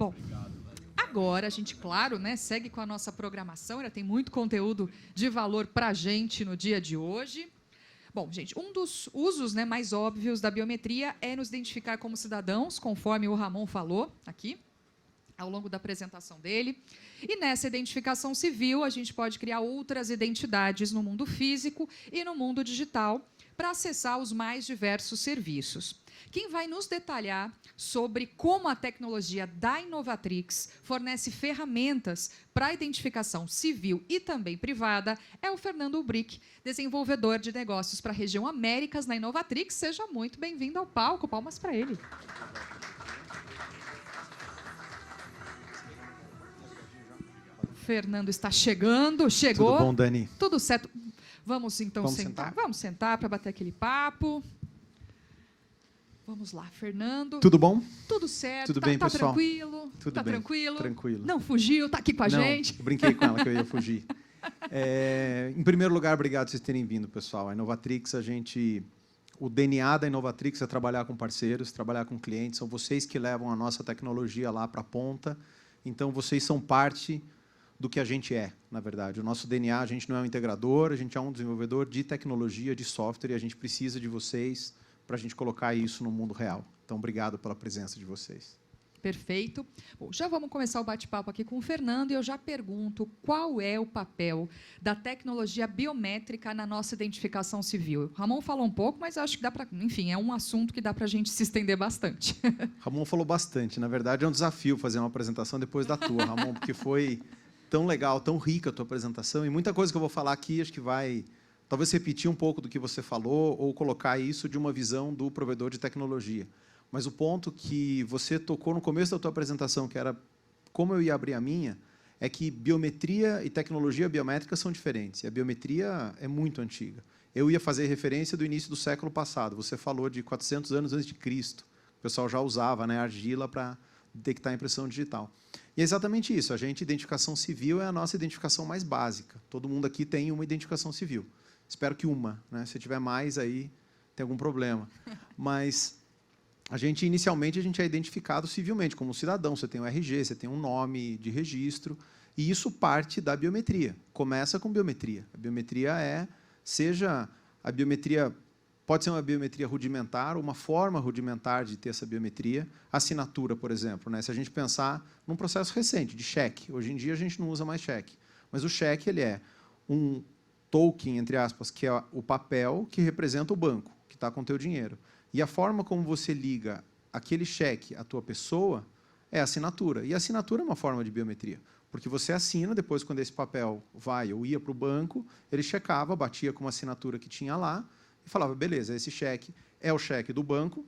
Bom, agora a gente, claro, né, segue com a nossa programação, ainda tem muito conteúdo de valor para a gente no dia de hoje. Bom, gente, um dos usos, né, mais óbvios da biometria é nos identificar como cidadãos, conforme o Ramon falou aqui, ao longo da apresentação dele. E nessa identificação civil, a gente pode criar outras identidades no mundo físico e no mundo digital para acessar os mais diversos serviços. Quem vai nos detalhar sobre como a tecnologia da Inovatrix fornece ferramentas para a identificação civil e também privada é o Fernando Ulbrich, desenvolvedor de negócios para a região Américas na Inovatrix. Seja muito bem-vindo ao palco. Palmas para ele. Fernando está chegando. Chegou. Tudo bom, Dani? Tudo certo. Vamos, então, sentar. Vamos sentar para bater aquele papo. Vamos lá, Fernando. Tudo bom? Tudo certo. Tudo bem, pessoal? Tranquilo? Tudo tá bem. Tranquilo? Tranquilo. Não fugiu? Está aqui com a gente? Eu brinquei com ela que eu ia fugir. Em primeiro lugar, obrigado por vocês terem vindo, pessoal. A Inovatrix, o DNA da Inovatrix é trabalhar com parceiros, trabalhar com clientes. São vocês que levam a nossa tecnologia lá para a ponta. Então, vocês são parte do que a gente é, na verdade. O nosso DNA, a gente não é um integrador, a gente é um desenvolvedor de tecnologia, de software, e a gente precisa de vocês para a gente colocar isso no mundo real. Então, obrigado pela presença de vocês. Perfeito. Bom, já vamos começar o bate-papo aqui com o Fernando e eu já pergunto qual é o papel da tecnologia biométrica na nossa identificação civil. O Ramon falou um pouco, mas acho que dá para... Enfim, é um assunto que dá para a gente se estender bastante. Ramon falou bastante. Na verdade, é um desafio fazer uma apresentação depois da tua, Ramon, porque foi tão legal, tão rica a tua apresentação, e muita coisa que eu vou falar aqui acho que vai talvez repetir um pouco do que você falou ou colocar isso de uma visão do provedor de tecnologia. Mas o ponto que você tocou no começo da tua apresentação, que era como eu ia abrir a minha, é que biometria e tecnologia biométrica são diferentes. E a biometria é muito antiga. Eu ia fazer referência do início do século passado. Você falou de 400 anos antes de Cristo. O pessoal já usava, né, argila para detectar a impressão digital. E é exatamente isso. Identificação civil é a nossa identificação mais básica. Todo mundo aqui tem uma identificação civil. Espero que uma, né? Se tiver mais, aí tem algum problema. Mas inicialmente, a gente é identificado civilmente, como cidadão. Você tem um RG, você tem um nome de registro, e isso parte da biometria. Começa com biometria. A biometria pode ser uma biometria rudimentar, uma forma rudimentar de ter essa biometria. Assinatura, por exemplo, né? Se a gente pensar num processo recente de cheque, hoje em dia a gente não usa mais cheque, mas o cheque ele é um token, entre aspas, que é o papel que representa o banco, que está com o teu dinheiro. E a forma como você liga aquele cheque à tua pessoa é a assinatura. E a assinatura é uma forma de biometria, porque você assina, depois, quando esse papel ou ia para o banco, ele checava, batia com uma assinatura que tinha lá e falava, beleza, esse cheque é o cheque do banco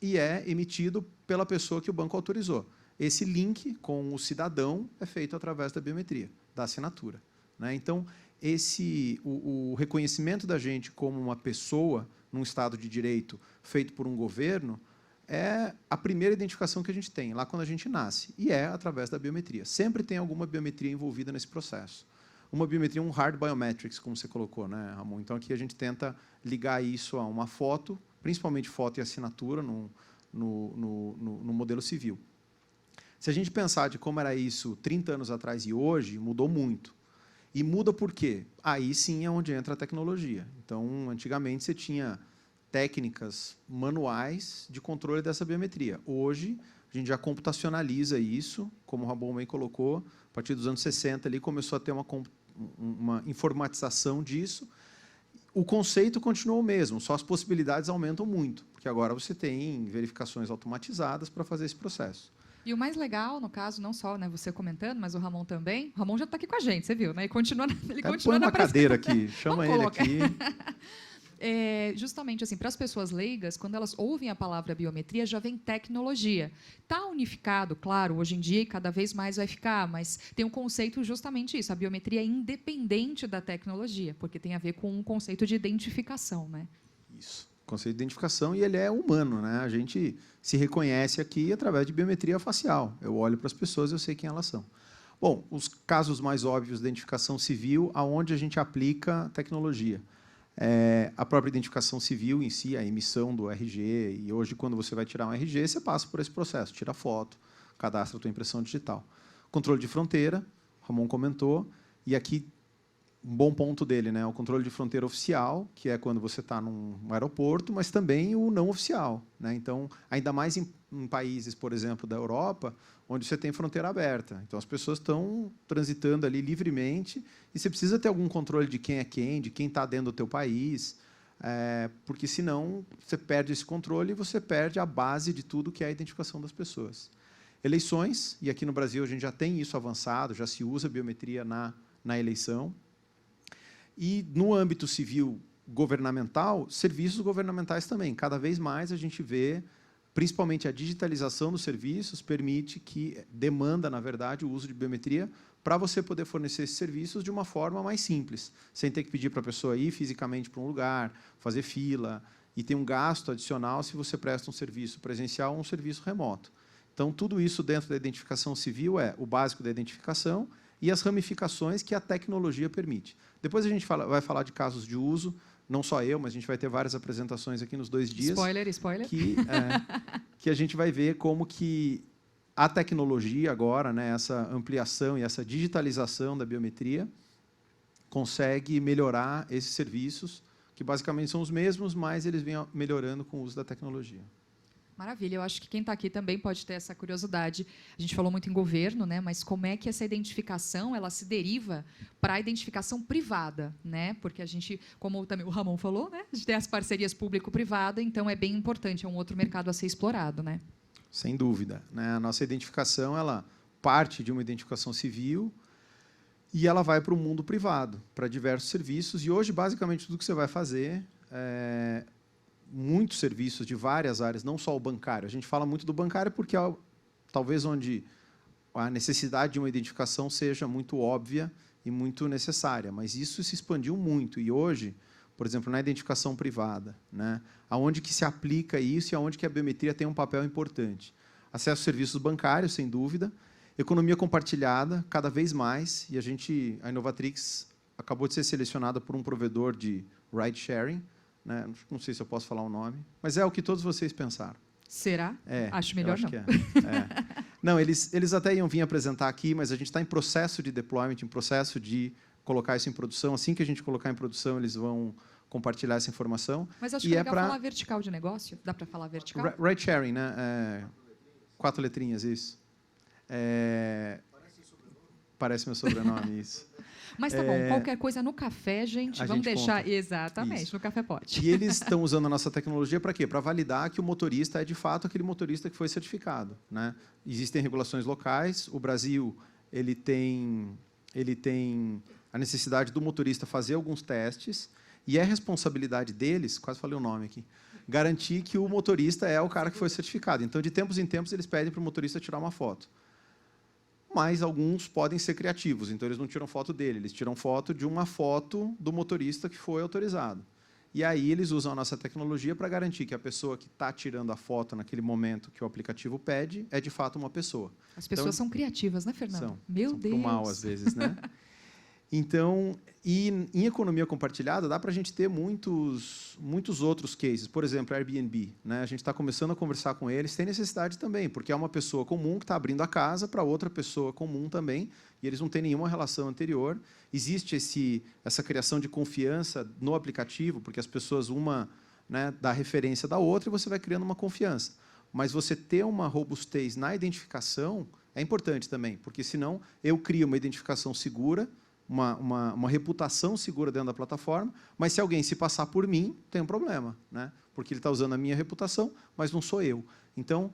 e é emitido pela pessoa que o banco autorizou. Esse link com o cidadão é feito através da biometria, da assinatura, né? Então, o reconhecimento da gente como uma pessoa num Estado de Direito feito por um governo é a primeira identificação que a gente tem, lá quando a gente nasce, e é através da biometria. Sempre tem alguma biometria envolvida nesse processo. Uma biometria, um hard biometrics, como você colocou, né, Ramon? Então, aqui a gente tenta ligar isso a uma foto, principalmente foto e assinatura no modelo civil. Se a gente pensar de como era isso 30 anos atrás e hoje, mudou muito. E muda por quê? Aí sim é onde entra a tecnologia. Então, antigamente, você tinha técnicas manuais de controle dessa biometria. Hoje, a gente já computacionaliza isso, como o Ramon bem colocou, a partir dos anos 60, ali, começou a ter uma informatização disso. O conceito continuou o mesmo, só as possibilidades aumentam muito, porque agora você tem verificações automatizadas para fazer esse processo. E o mais legal, no caso, não só, né, você comentando, mas o Ramon também. O Ramon já está aqui com a gente, você viu, né? E continua põe uma cadeira aqui, chama ele aqui. Justamente assim, para as pessoas leigas, quando elas ouvem a palavra biometria, já vem tecnologia. Está unificado, claro, hoje em dia, e cada vez mais vai ficar, mas tem um conceito justamente isso, a biometria é independente da tecnologia, porque tem a ver com um conceito de identificação, né? Isso. Conceito de identificação, e ele é humano, né? A gente se reconhece aqui através de biometria facial. Eu olho para as pessoas e eu sei quem elas são. Bom, os casos mais óbvios de identificação civil, aonde a gente aplica tecnologia. A própria identificação civil em si, a emissão do RG, e hoje, quando você vai tirar um RG, você passa por esse processo, tira foto, cadastra a tua impressão digital. Controle de fronteira, o Ramon comentou, e aqui um bom ponto dele, né? O controle de fronteira oficial, que é quando você está num aeroporto, mas também o não oficial, né? Então, ainda mais em países, por exemplo, da Europa, onde você tem fronteira aberta. Então, as pessoas estão transitando ali livremente e você precisa ter algum controle de quem, de quem está dentro do teu país, porque, senão, você perde esse controle e você perde a base de tudo que é a identificação das pessoas. Eleições, e aqui no Brasil a gente já tem isso avançado, já se usa biometria na eleição. E, no âmbito civil governamental, serviços governamentais também. Cada vez mais a gente vê, principalmente a digitalização dos serviços, permite que demanda, na verdade, o uso de biometria para você poder fornecer esses serviços de uma forma mais simples, sem ter que pedir para a pessoa ir fisicamente para um lugar, fazer fila, e ter um gasto adicional se você presta um serviço presencial ou um serviço remoto. Então, tudo isso dentro da identificação civil é o básico da identificação e as ramificações que a tecnologia permite. Depois a gente vai falar de casos de uso, não só eu, mas a gente vai ter várias apresentações aqui nos 2 dias. Spoiler. Que a gente vai ver como que a tecnologia agora, né, essa ampliação e essa digitalização da biometria, consegue melhorar esses serviços, que basicamente são os mesmos, mas eles vêm melhorando com o uso da tecnologia. Maravilha, eu acho que quem está aqui também pode ter essa curiosidade. A gente falou muito em governo, né? Mas como é que essa identificação ela se deriva para a identificação privada, né? Porque a gente, como também o Ramon falou, né? A gente tem as parcerias público-privada, então é bem importante, é um outro mercado a ser explorado, né? Sem dúvida, né? A nossa identificação ela parte de uma identificação civil e ela vai para o mundo privado, para diversos serviços. E hoje, basicamente, tudo que você vai fazer muitos serviços de várias áreas, não só o bancário. A gente fala muito do bancário porque é talvez onde a necessidade de uma identificação seja muito óbvia e muito necessária, mas isso se expandiu muito. E hoje, por exemplo, na identificação privada, né, aonde que se aplica isso e aonde que a biometria tem um papel importante. Acesso aos serviços bancários, sem dúvida. Economia compartilhada, cada vez mais. E a Inovatrix acabou de ser selecionada por um provedor de ride-sharing, né? Não sei se eu posso falar o nome, mas é o que todos vocês pensaram. Será? Acho melhor acho não. Que Não, eles até iam vir apresentar aqui, mas a gente está em processo de deployment, em processo de colocar isso em produção. Assim que a gente colocar em produção, eles vão compartilhar essa informação. Mas acho que é legal falar vertical de negócio. Dá para falar vertical? Ride sharing, né? 4 letrinhas, isso. Parece meu sobrenome, isso. Mas tá bom, qualquer coisa no café, vamos deixar... Conta. Exatamente, Isso. no café pode. E eles estão usando a nossa tecnologia para quê? Para validar que o motorista é, de fato, aquele motorista que foi certificado, né? Existem regulações locais, o Brasil ele tem a necessidade do motorista fazer alguns testes, e é responsabilidade deles, quase falei o nome aqui, garantir que o motorista é o cara que foi certificado. Então, de tempos em tempos, eles pedem para o motorista tirar uma foto. Mas alguns podem ser criativos, então eles não tiram foto dele, eles tiram foto de uma foto do motorista que foi autorizado. E aí eles usam a nossa tecnologia para garantir que a pessoa que está tirando a foto naquele momento que o aplicativo pede é, de fato, uma pessoa. As pessoas são criativas, né, Fernando? Meu Deus! São pro mal, às vezes, né? Então, e em economia compartilhada, dá para a gente ter muitos outros cases. Por exemplo, Airbnb, né? A gente está começando a conversar com eles, tem necessidade também, porque é uma pessoa comum que está abrindo a casa para outra pessoa comum também, e eles não têm nenhuma relação anterior. Existe essa criação de confiança no aplicativo, porque as pessoas, uma, né, dá referência da outra, e você vai criando uma confiança. Mas você ter uma robustez na identificação é importante também, porque, senão, eu crio uma identificação segura, uma reputação segura dentro da plataforma, mas se alguém se passar por mim, tem um problema, né? Porque ele está usando a minha reputação, mas não sou eu. Então,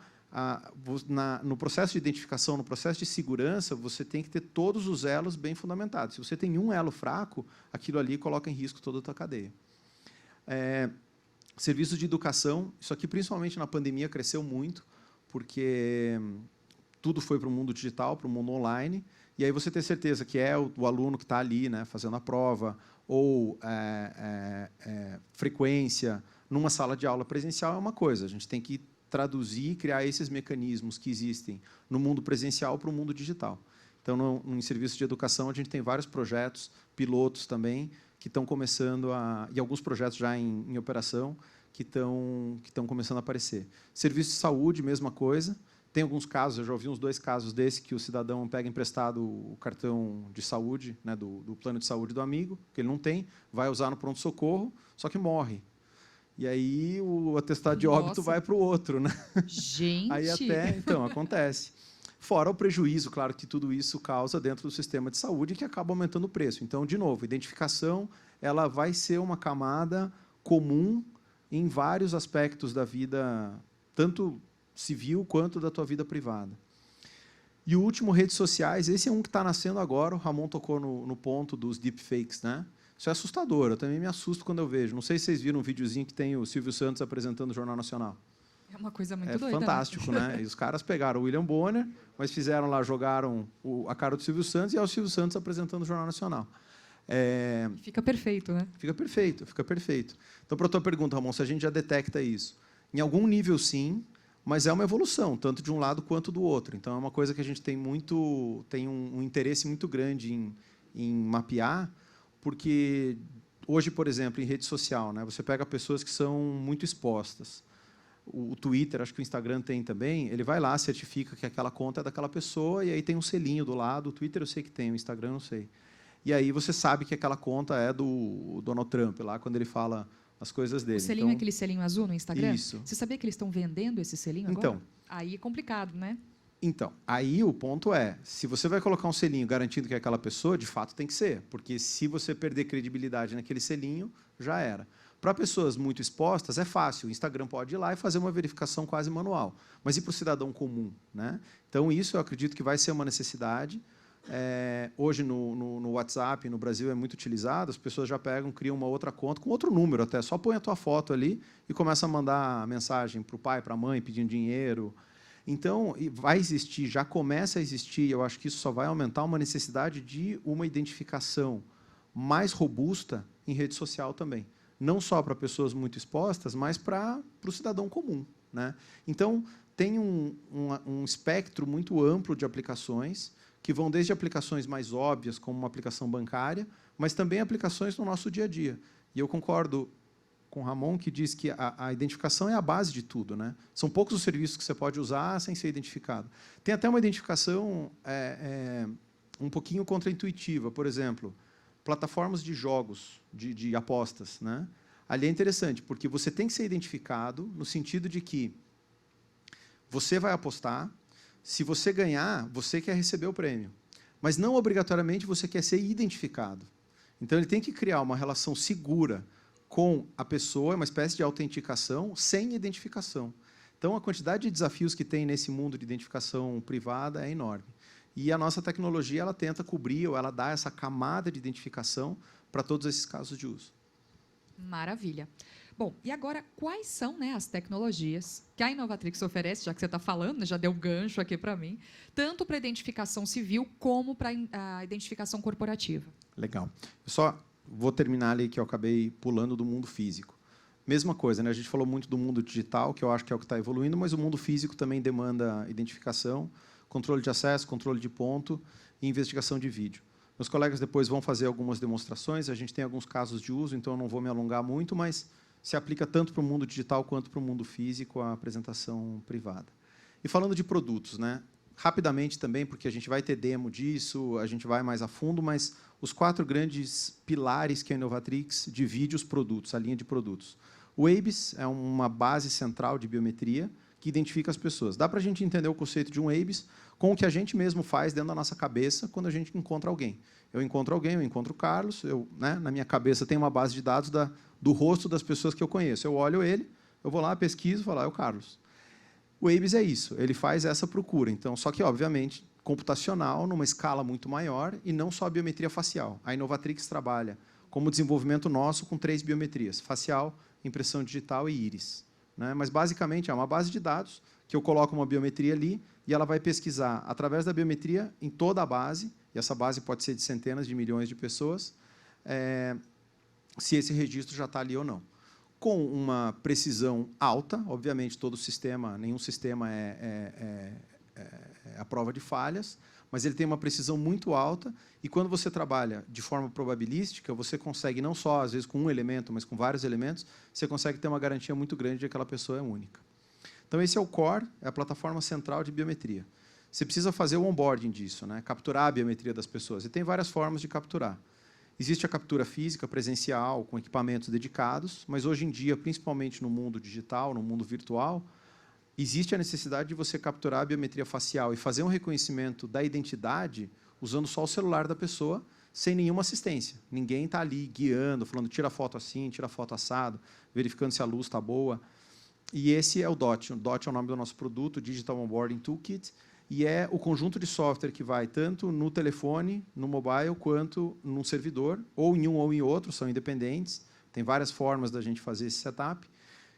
no processo de identificação, no processo de segurança, você tem que ter todos os elos bem fundamentados. Se você tem um elo fraco, aquilo ali coloca em risco toda a tua cadeia. Serviços de educação, isso aqui, principalmente na pandemia, cresceu muito, porque tudo foi para o mundo digital, para o mundo online, e aí você ter certeza que é o aluno que está ali, né, fazendo a prova, ou frequência, numa sala de aula presencial é uma coisa. A gente tem que traduzir e criar esses mecanismos que existem no mundo presencial para o mundo digital. Então, em serviço de educação, a gente tem vários projetos, pilotos também, que estão começando e alguns projetos já em operação, que estão começando a aparecer. Serviço de saúde, mesma coisa. Tem alguns casos, eu já ouvi uns 2 casos desse, que o cidadão pega emprestado o cartão de saúde, né, do plano de saúde do amigo, que ele não tem, vai usar no pronto-socorro, só que morre. E aí o atestado de óbito vai para o outro, né? Gente! Aí até, então, acontece. Fora o prejuízo, claro, que tudo isso causa dentro do sistema de saúde, que acaba aumentando o preço. Então, de novo, identificação ela vai ser uma camada comum em vários aspectos da vida, tanto civil quanto da tua vida privada. E o último, redes sociais, esse é um que está nascendo agora, o Ramon tocou no ponto dos deepfakes, né? Isso é assustador, eu também me assusto quando eu vejo. Não sei se vocês viram um videozinho que tem o Silvio Santos apresentando o Jornal Nacional. É uma coisa muito doida. É fantástico, né? E os caras pegaram o William Bonner, mas fizeram lá, jogaram a cara do Silvio Santos e é o Silvio Santos apresentando o Jornal Nacional. Fica perfeito, né? Fica perfeito, fica perfeito. Então, para a tua pergunta, Ramon, se a gente já detecta isso? Em algum nível, sim, mas é uma evolução, tanto de um lado quanto do outro. Então, é uma coisa que a gente tem um interesse muito grande em mapear, porque hoje, por exemplo, em rede social, né, você pega pessoas que são muito expostas. O Twitter, acho que o Instagram tem também, ele vai lá, certifica que aquela conta é daquela pessoa, e aí tem um selinho do lado. O Twitter eu sei que tem, o Instagram eu não sei. E aí você sabe que aquela conta é do Donald Trump, lá quando ele fala as coisas dele. O selinho é aquele selinho azul no Instagram? Isso. Você sabia que eles estão vendendo esse selinho agora? Então. Aí é complicado, né? Então, aí o ponto é, se você vai colocar um selinho garantindo que é aquela pessoa, de fato tem que ser, porque se você perder credibilidade naquele selinho, já era. Para pessoas muito expostas, é fácil, o Instagram pode ir lá e fazer uma verificação quase manual, mas e para o cidadão comum, né? Então, isso eu acredito que vai ser uma necessidade. Hoje, no WhatsApp, no Brasil, é muito utilizado, as pessoas já pegam, criam uma outra conta, com outro número até, só põe a tua foto ali e começa a mandar mensagem para o pai, para a mãe, pedindo dinheiro. Então, vai existir, já começa a existir, eu acho que isso só vai aumentar uma necessidade de uma identificação mais robusta em rede social também. Não só para pessoas muito expostas, mas para o cidadão comum, né? Então, tem um espectro muito amplo de aplicações, que vão desde aplicações mais óbvias, como uma aplicação bancária, mas também aplicações no nosso dia a dia. E eu concordo com o Ramon, que diz que a identificação é a base de tudo, né? São poucos os serviços que você pode usar sem ser identificado. Tem até uma identificação um pouquinho contraintuitiva, por exemplo, plataformas de jogos, de apostas, né? Ali é interessante, porque você tem que ser identificado no sentido de que você vai apostar, se você ganhar, você quer receber o prêmio. Mas não obrigatoriamente você quer ser identificado. Então, ele tem que criar uma relação segura com a pessoa, uma espécie de autenticação, sem identificação. Então, a quantidade de desafios que tem nesse mundo de identificação privada é enorme. E a nossa tecnologia ela tenta cobrir, ou ela dá essa camada de identificação para todos esses casos de uso. Maravilha. Bom, e agora, quais são, né, as tecnologias que a Inovatrix oferece, já que você está falando, já deu um gancho aqui para mim, tanto para a identificação civil como para a identificação corporativa? Legal. Eu só vou terminar ali que eu acabei pulando do mundo físico. Mesma coisa, né? A gente falou muito do mundo digital, que eu acho que é o que está evoluindo, mas o mundo físico também demanda identificação, controle de acesso, controle de ponto e investigação de vídeo. Meus colegas depois vão fazer algumas demonstrações, a gente tem alguns casos de uso, então eu não vou me alongar muito, mas se aplica tanto para o mundo digital quanto para o mundo físico, a apresentação privada. E falando de produtos, né? Rapidamente também, porque a gente vai ter demo disso, a gente vai mais a fundo, mas os 4 grandes pilares que a Inovatrix divide os produtos, a linha de produtos. O ABIS é uma base central de biometria que identifica as pessoas. Dá para a gente entender o conceito de um ABIS com o que a gente mesmo faz dentro da nossa cabeça quando a gente encontra alguém. Eu encontro alguém, eu encontro o Carlos, né, na minha cabeça tem uma base de dados do rosto das pessoas que eu conheço. Eu olho ele, eu vou lá, pesquiso, vou lá, é o Carlos. O ABIS é isso, ele faz essa procura. Então, só que, obviamente, computacional, numa escala muito maior, e não só a biometria facial. A Inovatrix trabalha como desenvolvimento nosso com 3 biometrias, facial, impressão digital e íris. Né? Mas, basicamente, é uma base de dados que eu coloco uma biometria ali e ela vai pesquisar, através da biometria, em toda a base, e essa base pode ser de centenas de milhões de pessoas, se esse registro já está ali ou não. Com uma precisão alta, obviamente, todo sistema, nenhum sistema é a prova de falhas, mas ele tem uma precisão muito alta, e quando você trabalha de forma probabilística, você consegue, não só, às vezes, com um elemento, mas com vários elementos, você consegue ter uma garantia muito grande de que aquela pessoa é única. Então, esse é o core, é a plataforma central de biometria. Você precisa fazer o onboarding disso, né? Capturar a biometria das pessoas. E tem várias formas de capturar. Existe a captura física, presencial, com equipamentos dedicados, mas hoje em dia, principalmente no mundo digital, no mundo virtual, existe a necessidade de você capturar a biometria facial e fazer um reconhecimento da identidade usando só o celular da pessoa, sem nenhuma assistência. Ninguém está ali guiando, falando tira foto assim, tira foto assado, verificando se a luz está boa. E esse é o DOT. O DOT é o nome do nosso produto, Digital Onboarding Toolkit, e é o conjunto de software que vai tanto no telefone, no mobile, quanto num servidor, ou em um ou em outro, são independentes. Tem várias formas da gente fazer esse setup,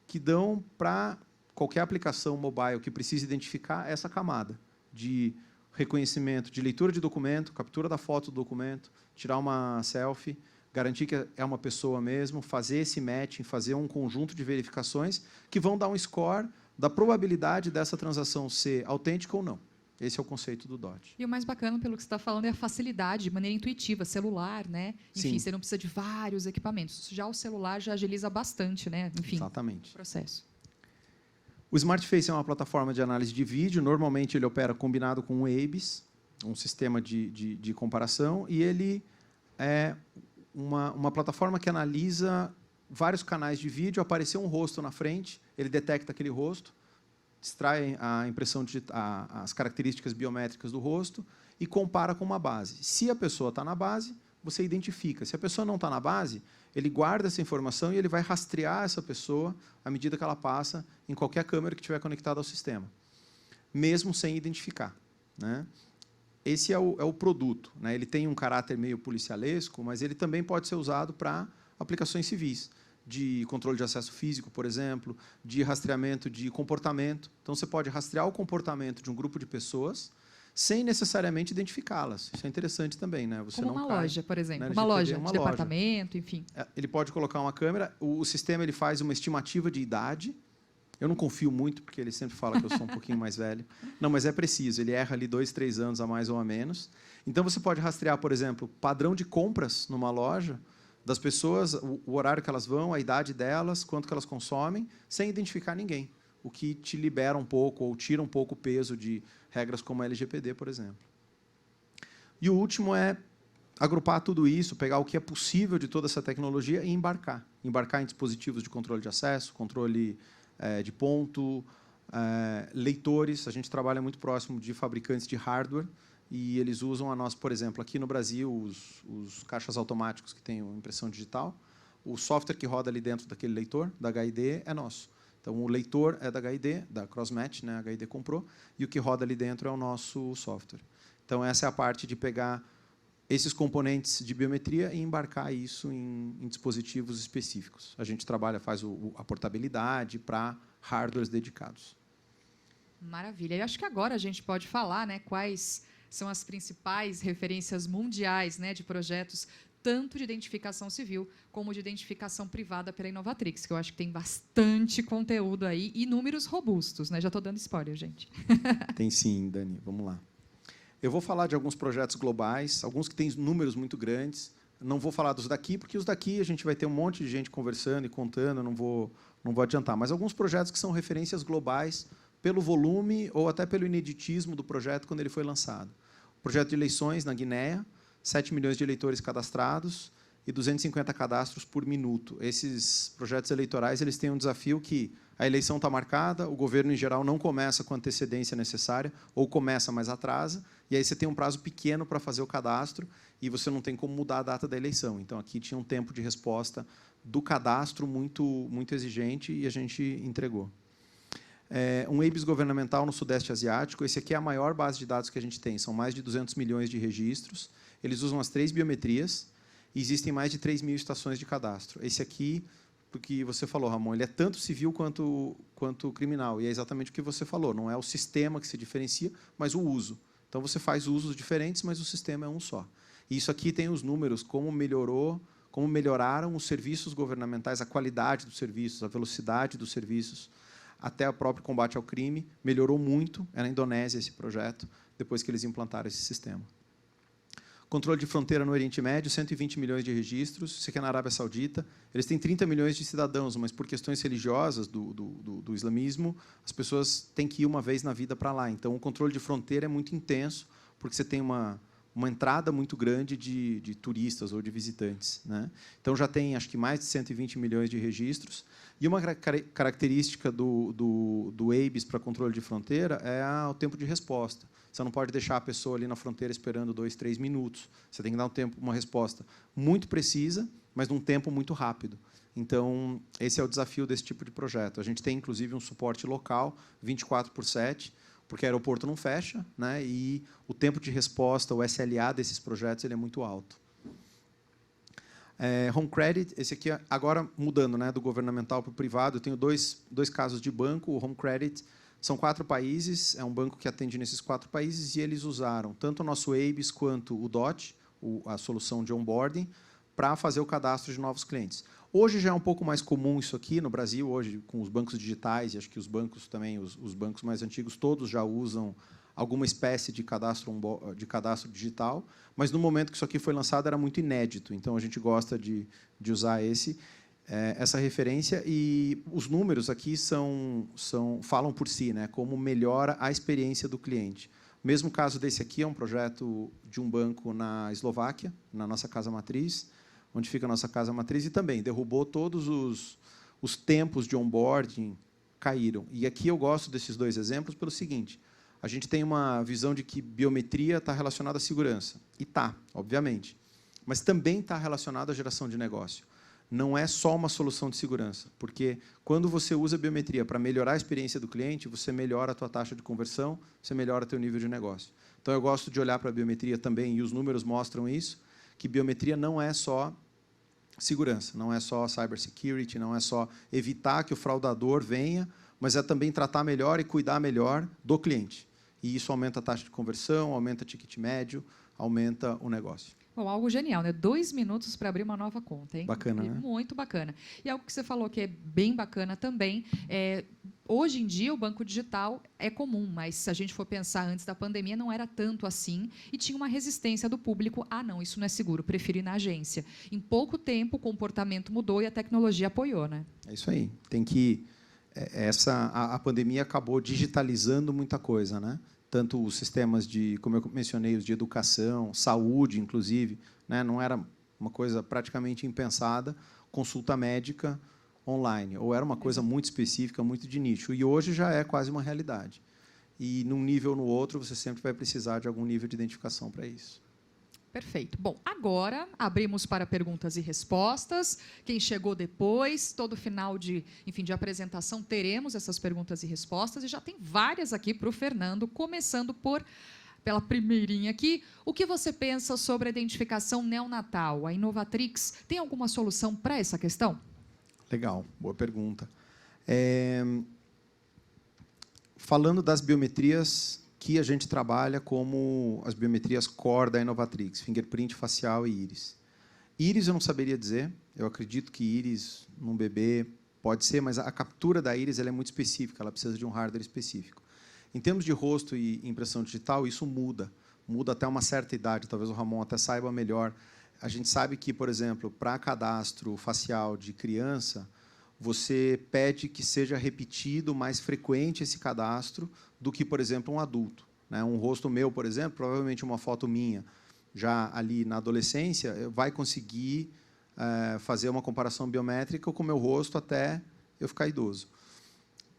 que dão para qualquer aplicação mobile que precise identificar essa camada de reconhecimento, de leitura de documento, captura da foto do documento, tirar uma selfie, garantir que é uma pessoa mesmo, fazer esse matching, fazer um conjunto de verificações que vão dar um score da probabilidade dessa transação ser autêntica ou não. Esse é o conceito do DOT. E o mais bacana, pelo que você está falando, é a facilidade, de maneira intuitiva, celular, né? Enfim, Sim. você não precisa de vários equipamentos. Já o celular já agiliza bastante, né? Enfim, Exatamente. o processo. O SmartFace é uma plataforma de análise de vídeo. Normalmente, ele opera combinado com o ABIS, um sistema de comparação, e ele é uma plataforma que analisa vários canais de vídeo. Apareceu um rosto na frente, ele detecta aquele rosto, extrai a impressão as características biométricas do rosto e compara com uma base. Se a pessoa está na base, você identifica. Se a pessoa não está na base, ele guarda essa informação e ele vai rastrear essa pessoa à medida que ela passa em qualquer câmera que estiver conectada ao sistema, mesmo sem identificar, né? Esse é o produto, né? Ele tem um caráter meio policialesco, mas ele também pode ser usado para aplicações civis, de controle de acesso físico, por exemplo, de rastreamento de comportamento. Então, você pode rastrear o comportamento de um grupo de pessoas sem necessariamente identificá-las. Isso é interessante também, né? Você Como não uma cai, loja, por exemplo. né, Uma loja uma de loja. departamento, enfim. Ele pode colocar uma câmera, o sistema ele faz uma estimativa de idade. Eu não confio muito, porque ele sempre fala que eu sou um pouquinho mais velho. Não, mas é preciso, ele erra ali 2, 3 anos a mais ou a menos. Então, você pode rastrear, por exemplo, padrão de compras numa loja, das pessoas, o horário que elas vão, a idade delas, quanto que elas consomem, sem identificar ninguém, o que te libera um pouco ou tira um pouco o peso de regras como a LGPD, por exemplo. E o último é agrupar tudo isso, pegar o que é possível de toda essa tecnologia e embarcar. Embarcar em dispositivos de controle de acesso, controle de ponto, leitores. A gente trabalha muito próximo de fabricantes de hardware, e eles usam a nossa, por exemplo, aqui no Brasil, os caixas automáticos que têm impressão digital, o software que roda ali dentro daquele leitor, da HID, é nosso. Então, o leitor é da HID, da Crossmatch, né, a HID comprou, e o que roda ali dentro é o nosso software. Então, essa é a parte de pegar esses componentes de biometria e embarcar isso em dispositivos específicos. A gente trabalha, faz a portabilidade para hardwares dedicados. Maravilha. Eu acho que agora a gente pode falar, né, quais são as principais referências mundiais, né, de projetos tanto de identificação civil como de identificação privada pela Inovatrix, que eu acho que tem bastante conteúdo aí e números robustos, né? Já estou dando spoiler, gente. Tem sim, Dani. Vamos lá. Eu vou falar de alguns projetos globais, alguns que têm números muito grandes. Não vou falar dos daqui, porque os daqui a gente vai ter um monte de gente conversando e contando, não vou adiantar. Mas alguns projetos que são referências globais pelo volume ou até pelo ineditismo do projeto quando ele foi lançado. O projeto de eleições na Guiné, 7 milhões de eleitores cadastrados e 250 cadastros por minuto. Esses projetos eleitorais eles têm um desafio que a eleição está marcada, o governo, em geral, não começa com a antecedência necessária, ou começa, mas atrasa, e aí você tem um prazo pequeno para fazer o cadastro e você não tem como mudar a data da eleição. Então, aqui tinha um tempo de resposta do cadastro muito exigente e a gente entregou. Um ABIS governamental no Sudeste Asiático. Esse aqui é a maior base de dados que a gente tem. São mais de 200 milhões de registros. Eles usam as 3 biometrias e existem mais de 3.000 estações de cadastro. Esse aqui, porque você falou, Ramon, ele é tanto civil quanto criminal. E é exatamente o que você falou. Não é o sistema que se diferencia, mas o uso. Então, você faz usos diferentes, mas o sistema é um só. E isso aqui tem os números, como melhoraram os serviços governamentais, a qualidade dos serviços, a velocidade dos serviços, até o próprio combate ao crime, melhorou muito. É na Indonésia esse projeto, depois que eles implantaram esse sistema. Controle de fronteira no Oriente Médio, 120 milhões de registros. Isso aqui é na Arábia Saudita. Eles têm 30 milhões de cidadãos, mas por questões religiosas do islamismo, as pessoas têm que ir uma vez na vida para lá. Então, o controle de fronteira é muito intenso, porque você tem uma entrada muito grande de turistas ou de visitantes, né? Então, já tem, acho que, mais de 120 milhões de registros. E uma característica do ABIS para controle de fronteira é o tempo de resposta. Você não pode deixar a pessoa ali na fronteira esperando 2, 3 minutos. Você tem que dar uma resposta muito precisa, mas num tempo muito rápido. Então, esse é o desafio desse tipo de projeto. A gente tem, inclusive, um suporte local, 24/7, porque o aeroporto não fecha, né? E o tempo de resposta, o SLA desses projetos, ele é muito alto. Home Credit, esse aqui, agora mudando, né, do governamental para o privado, eu tenho dois casos de banco. O Home Credit são 4 países, é um banco que atende nesses 4 países, e eles usaram tanto o nosso ABIS quanto o DOT, a solução de onboarding, para fazer o cadastro de novos clientes. Hoje já é um pouco mais comum isso aqui no Brasil, hoje com os bancos digitais, e acho que os bancos também, os bancos mais antigos, todos já usam alguma espécie de cadastro digital, mas no momento que isso aqui foi lançado era muito inédito, então a gente gosta de usar essa referência, e os números aqui falam por si, né, como melhora a experiência do cliente. O mesmo caso desse aqui é um projeto de um banco na Eslováquia, na nossa casa matriz, onde fica a nossa casa matriz, e também derrubou todos os tempos de onboarding, caíram. E aqui eu gosto desses 2 exemplos pelo seguinte: a gente tem uma visão de que biometria está relacionada à segurança. E está, obviamente. Mas também está relacionada à geração de negócio. Não é só uma solução de segurança, porque quando você usa a biometria para melhorar a experiência do cliente, você melhora a tua taxa de conversão, você melhora o teu nível de negócio. Então, eu gosto de olhar para a biometria também, e os números mostram isso, que biometria não é só segurança, não é só cybersecurity, não é só evitar que o fraudador venha, mas é também tratar melhor e cuidar melhor do cliente. E isso aumenta a taxa de conversão, aumenta o ticket médio, aumenta o negócio. Bom, algo genial, né? 2 minutos para abrir uma nova conta, hein? Bacana, né? Muito bacana. E algo que você falou que é bem bacana também, hoje em dia o banco digital é comum, mas se a gente for pensar antes da pandemia, não era tanto assim, e tinha uma resistência do público: não, isso não é seguro, prefiro ir na agência. Em pouco tempo o comportamento mudou e a tecnologia apoiou, né? É isso aí. Tem que a pandemia acabou digitalizando muita coisa, né? Tanto os sistemas como eu mencionei, os de educação, saúde, inclusive, né? Não era uma coisa praticamente impensada, consulta médica online, ou era uma coisa muito específica, muito de nicho, e hoje já é quase uma realidade. E, num nível ou no outro, você sempre vai precisar de algum nível de identificação para isso. Perfeito. Bom, agora abrimos para perguntas e respostas. Quem chegou depois, todo final de apresentação, teremos essas perguntas e respostas. E já tem várias aqui para o Fernando, começando pela primeirinha aqui. O que você pensa sobre a identificação neonatal? A Inovatrix tem alguma solução para essa questão? Legal, boa pergunta. Falando das biometrias que a gente trabalha como as biometrias core da Inovatrix, fingerprint, facial e íris. Íris eu não saberia dizer, eu acredito que íris num bebê pode ser, mas a captura da íris ela é muito específica, ela precisa de um hardware específico. Em termos de rosto e impressão digital, isso muda até uma certa idade, talvez o Ramon até saiba melhor. A gente sabe que, por exemplo, para cadastro facial de criança, você pede que seja repetido mais frequente esse cadastro do que, por exemplo, um adulto, né? Um rosto meu, por exemplo, provavelmente uma foto minha, já ali na adolescência, vai conseguir fazer uma comparação biométrica com o meu rosto até eu ficar idoso.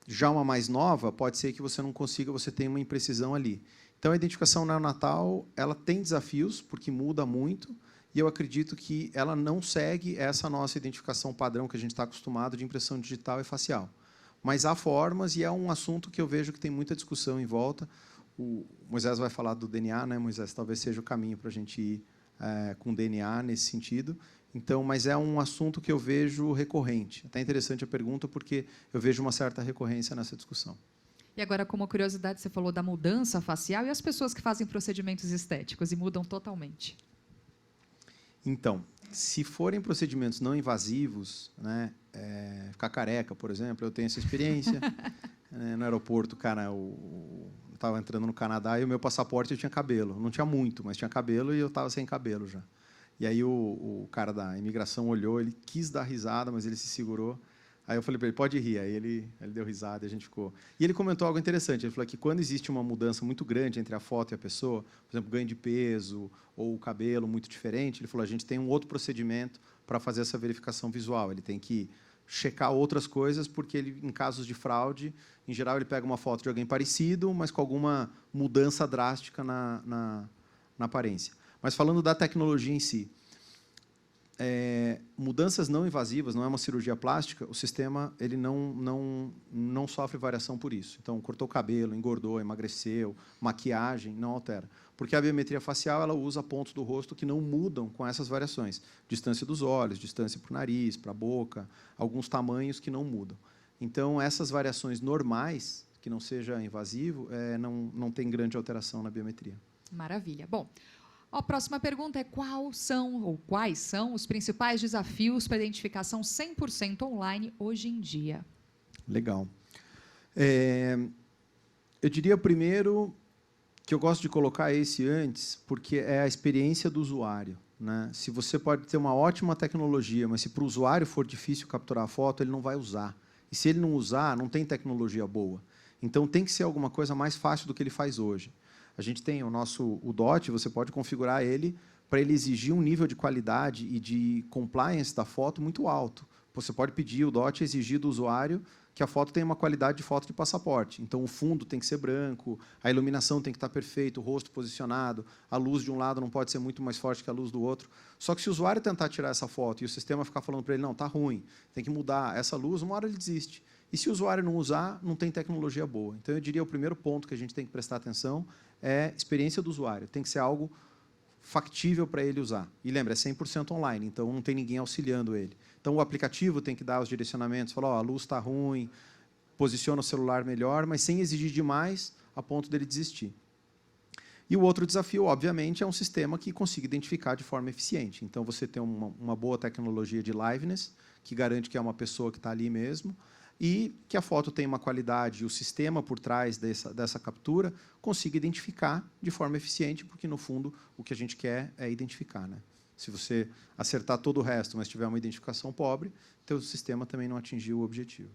Já uma mais nova, pode ser que você não consiga, você tenha uma imprecisão ali. Então, a identificação neonatal ela tem desafios, porque muda muito, e eu acredito que ela não segue essa nossa identificação padrão que a gente está acostumado de impressão digital e facial. Mas há formas, e é um assunto que eu vejo que tem muita discussão em volta. O Moisés vai falar do DNA, né, Moisés? Talvez seja o caminho para a gente ir com DNA nesse sentido. Então, mas é um assunto que eu vejo recorrente. Até interessante a pergunta, porque eu vejo uma certa recorrência nessa discussão. E agora, como curiosidade, você falou da mudança facial e as pessoas que fazem procedimentos estéticos e mudam totalmente. Então, se forem procedimentos não invasivos, né, ficar careca, por exemplo, eu tenho essa experiência. No aeroporto, cara, estava entrando no Canadá e o meu passaporte eu tinha cabelo. Não tinha muito, mas tinha cabelo e eu estava sem cabelo já. E aí o cara da imigração olhou, ele quis dar risada, mas ele se segurou. Aí eu falei para ele, pode rir. Aí ele deu risada e a gente ficou. E ele comentou algo interessante. Ele falou que quando existe uma mudança muito grande entre a foto e a pessoa, por exemplo, ganho de peso ou o cabelo muito diferente, ele falou, a gente tem um outro procedimento para fazer essa verificação visual. Ele tem que checar outras coisas, porque ele, em casos de fraude, em geral, ele pega uma foto de alguém parecido, mas com alguma mudança drástica na aparência. Mas falando da tecnologia em si, mudanças não invasivas, não é uma cirurgia plástica, o sistema ele não sofre variação por isso. Então, cortou o cabelo, engordou, emagreceu, maquiagem, não altera. Porque a biometria facial ela usa pontos do rosto que não mudam com essas variações. Distância dos olhos, distância para o nariz, para a boca, alguns tamanhos que não mudam. Então, essas variações normais, que não seja invasivo, não tem grande alteração na biometria. Maravilha. Bom, a próxima pergunta é quais são os principais desafios para a identificação 100% online hoje em dia? Legal. Eu diria primeiro que eu gosto de colocar esse antes, porque é a experiência do usuário, né? Se você pode ter uma ótima tecnologia, mas se para o usuário for difícil capturar a foto, ele não vai usar. E se ele não usar, não tem tecnologia boa. Então, tem que ser alguma coisa mais fácil do que ele faz hoje. A gente tem o DOT, você pode configurar ele para ele exigir um nível de qualidade e de compliance da foto muito alto. Você pode pedir o DOT exigir do usuário que a foto tenha uma qualidade de foto de passaporte. Então, o fundo tem que ser branco, a iluminação tem que estar perfeita, o rosto posicionado, a luz de um lado não pode ser muito mais forte que a luz do outro. Só que se o usuário tentar tirar essa foto e o sistema ficar falando para ele, não, está ruim, tem que mudar essa luz, uma hora ele desiste. E se o usuário não usar, não tem tecnologia boa. Então, eu diria o primeiro ponto que a gente tem que prestar atenção é experiência do usuário. Tem que ser algo factível para ele usar. E lembra, é 100% online, então não tem ninguém auxiliando ele. Então, o aplicativo tem que dar os direcionamentos, falar, a luz está ruim, posiciona o celular melhor, mas sem exigir demais a ponto dele desistir. E o outro desafio, obviamente, é um sistema que consiga identificar de forma eficiente. Então, você tem uma boa tecnologia de liveness, que garante que é uma pessoa que está ali mesmo, e que a foto tenha uma qualidade, e o sistema por trás dessa captura consiga identificar de forma eficiente, porque, no fundo, o que a gente quer é identificar, né? Se você acertar todo o resto, mas tiver uma identificação pobre, teu sistema também não atingiu o objetivo.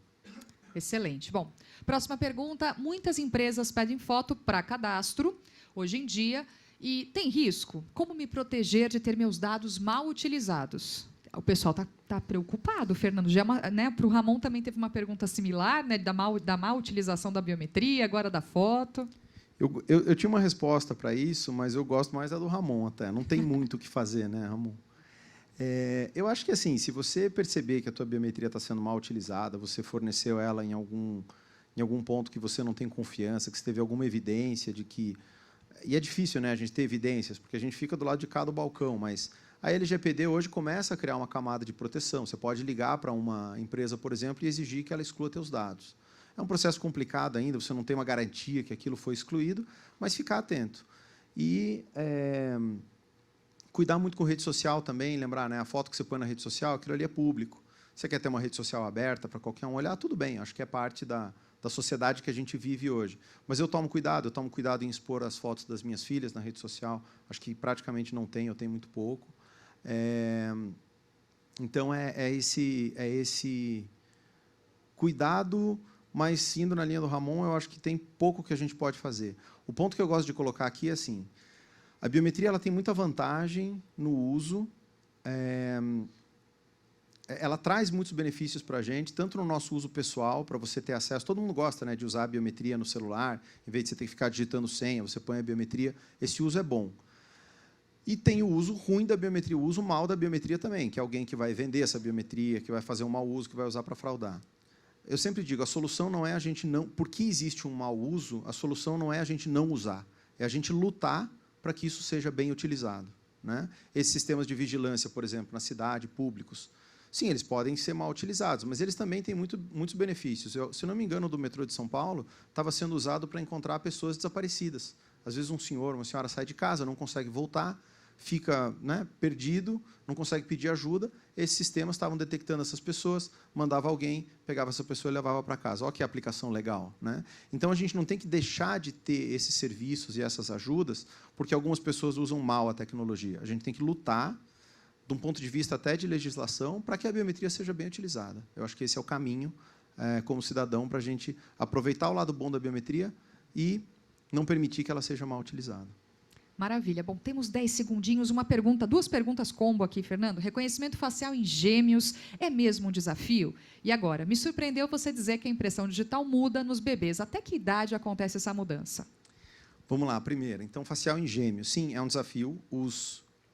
Excelente. Bom, próxima pergunta. Muitas empresas pedem foto para cadastro, hoje em dia, e tem risco? Como me proteger de ter meus dados mal utilizados? O pessoal está preocupado, Fernando. Né, para o Ramon também teve uma pergunta similar, né, da mal utilização da biometria, agora da foto. Eu tinha uma resposta para isso, mas eu gosto mais da do Ramon até. Não tem muito o que fazer, né, Ramon? Eu acho que, assim, se você perceber que a tua biometria está sendo mal utilizada, você forneceu ela em algum ponto que você não tem confiança, que você teve alguma evidência de que... E é difícil, né, a gente ter evidências, porque a gente fica do lado de cá do balcão, mas a LGPD hoje começa a criar uma camada de proteção. Você pode ligar para uma empresa, por exemplo, e exigir que ela exclua teus dados. É um processo complicado ainda, você não tem uma garantia que aquilo foi excluído, mas ficar atento. E cuidar muito com rede social também, lembrar, né, a foto que você põe na rede social, aquilo ali é público. Você quer ter uma rede social aberta para qualquer um olhar, tudo bem, acho que é parte da sociedade que a gente vive hoje. Mas eu tomo cuidado em expor as fotos das minhas filhas na rede social, acho que praticamente não tenho, eu tenho muito pouco. Então, é esse cuidado, mas indo na linha do Ramon, eu acho que tem pouco que a gente pode fazer. O ponto que eu gosto de colocar aqui é assim, a biometria ela tem muita vantagem no uso, ela traz muitos benefícios para a gente, tanto no nosso uso pessoal, para você ter acesso, todo mundo gosta, né, de usar a biometria no celular, em vez de você ter que ficar digitando senha, você põe a biometria, esse uso é bom. E tem o uso ruim da biometria, o uso mal da biometria também, que é alguém que vai vender essa biometria, que vai fazer um mau uso, que vai usar para fraudar. Eu sempre digo, a solução não é a gente não... Porque existe um mau uso, a solução não é a gente não usar, é a gente lutar para que isso seja bem utilizado, né? Esses sistemas de vigilância, por exemplo, na cidade, públicos, sim, eles podem ser mal utilizados, mas eles também têm muitos benefícios. Se não me engano, do metrô de São Paulo, estava sendo usado para encontrar pessoas desaparecidas. Às vezes, um senhor, uma senhora sai de casa, não consegue voltar, fica, né, perdido, não consegue pedir ajuda. Esses sistemas estavam detectando essas pessoas, mandava alguém, pegava essa pessoa e levava para casa. Olha que aplicação legal, né? Então, a gente não tem que deixar de ter esses serviços e essas ajudas, porque algumas pessoas usam mal a tecnologia. A gente tem que lutar, de um ponto de vista até de legislação, para que a biometria seja bem utilizada. Eu acho que esse é o caminho, como cidadão, para a gente aproveitar o lado bom da biometria e não permitir que ela seja mal utilizada. Maravilha. Bom, temos 10 segundinhos, uma pergunta, 2 perguntas combo aqui, Fernando. Reconhecimento facial em gêmeos é mesmo um desafio? E agora, me surpreendeu você dizer que a impressão digital muda nos bebês. Até que idade acontece essa mudança? Vamos lá, primeiro. Então, facial em gêmeos. Sim, é um desafio.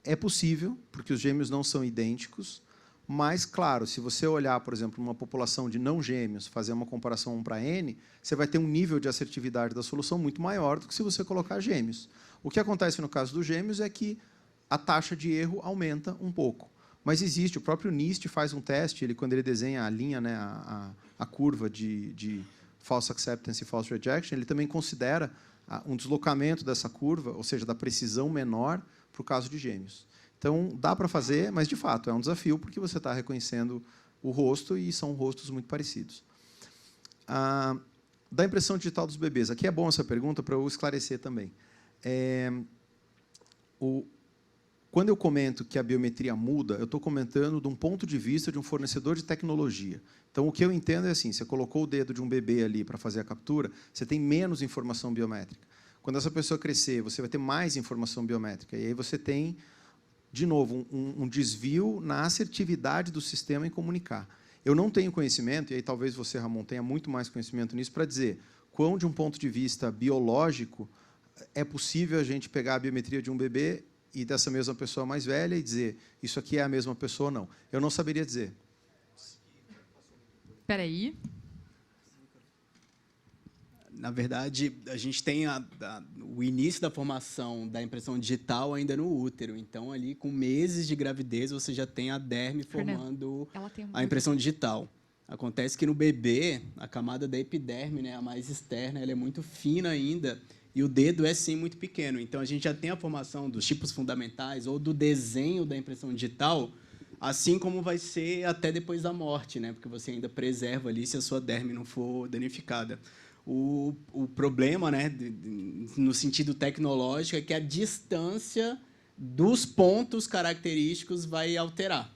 É possível, porque os gêmeos não são idênticos, mas, claro, se você olhar, por exemplo, uma população de não gêmeos, fazer uma comparação 1 para N, você vai ter um nível de assertividade da solução muito maior do que se você colocar gêmeos. O que acontece no caso dos gêmeos é que a taxa de erro aumenta um pouco. Mas existe, o próprio NIST faz um teste, quando ele desenha a linha, né, a curva de false acceptance e false rejection, ele também considera um deslocamento dessa curva, ou seja, da precisão menor, para o caso de gêmeos. Então, dá para fazer, mas, de fato, é um desafio, porque você está reconhecendo o rosto e são rostos muito parecidos. Da impressão digital dos bebês. Aqui é bom essa pergunta para eu esclarecer também. Quando eu comento que a biometria muda, eu estou comentando de um ponto de vista de um fornecedor de tecnologia. Então, o que eu entendo é assim, você colocou o dedo de um bebê ali para fazer a captura, você tem menos informação biométrica. Quando essa pessoa crescer, você vai ter mais informação biométrica. E aí você tem, de novo, um desvio na assertividade do sistema em comunicar. Eu não tenho conhecimento, e aí talvez você, Ramon, tenha muito mais conhecimento nisso, para dizer quão, de um ponto de vista biológico, é possível a gente pegar a biometria de um bebê e dessa mesma pessoa mais velha e dizer isso aqui é a mesma pessoa ou não. Eu não saberia dizer. Espera aí. Na verdade, a gente tem o início da formação da impressão digital ainda no útero. Então, ali, com meses de gravidez, você já tem a derme formando a impressão digital. Acontece que no bebê, a camada da epiderme, né, a mais externa, ela é muito fina ainda, e o dedo é, sim, muito pequeno. Então, a gente já tem a formação dos tipos fundamentais ou do desenho da impressão digital, assim como vai ser até depois da morte, né, porque você ainda preserva ali se a sua derme não for danificada. O problema, né, no sentido tecnológico, é que a distância dos pontos característicos vai alterar.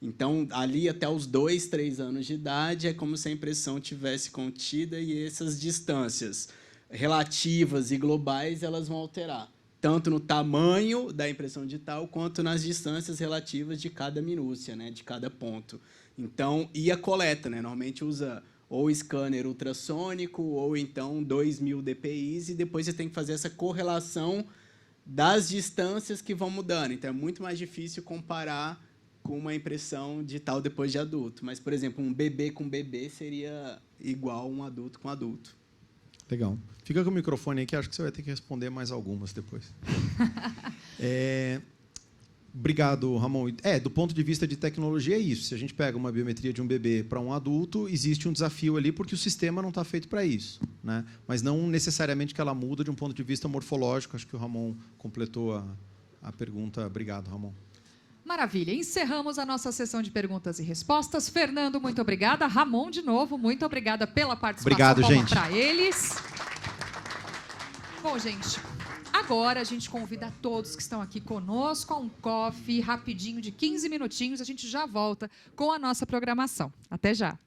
Então, ali até os 2, 3 anos de idade, é como se a impressão tivesse contida e essas distâncias relativas e globais elas vão alterar, tanto no tamanho da impressão digital, quanto nas distâncias relativas de cada minúcia, né, de cada ponto. Então, e a coleta, né, normalmente usa ou scanner ultrassônico, ou então 2.000 dpi, e depois você tem que fazer essa correlação das distâncias que vão mudando. Então, é muito mais difícil comparar com uma impressão digital depois de adulto. Mas, por exemplo, um bebê com bebê seria igual um adulto com adulto. Legal. Fica com o microfone aí, que acho que você vai ter que responder mais algumas depois. Obrigado, Ramon. Do ponto de vista de tecnologia, é isso. Se a gente pega uma biometria de um bebê para um adulto, existe um desafio ali, porque o sistema não está feito para isso, né? Mas não necessariamente que ela muda de um ponto de vista morfológico. Acho que o Ramon completou a pergunta. Obrigado, Ramon. Maravilha. Encerramos a nossa sessão de perguntas e respostas. Fernando, muito obrigada. Ramon, de novo, muito obrigada pela participação. Obrigado, gente. Para eles. Bom, gente, agora a gente convida a todos que estão aqui conosco a um coffee rapidinho de 15 minutinhos. A gente já volta com a nossa programação. Até já.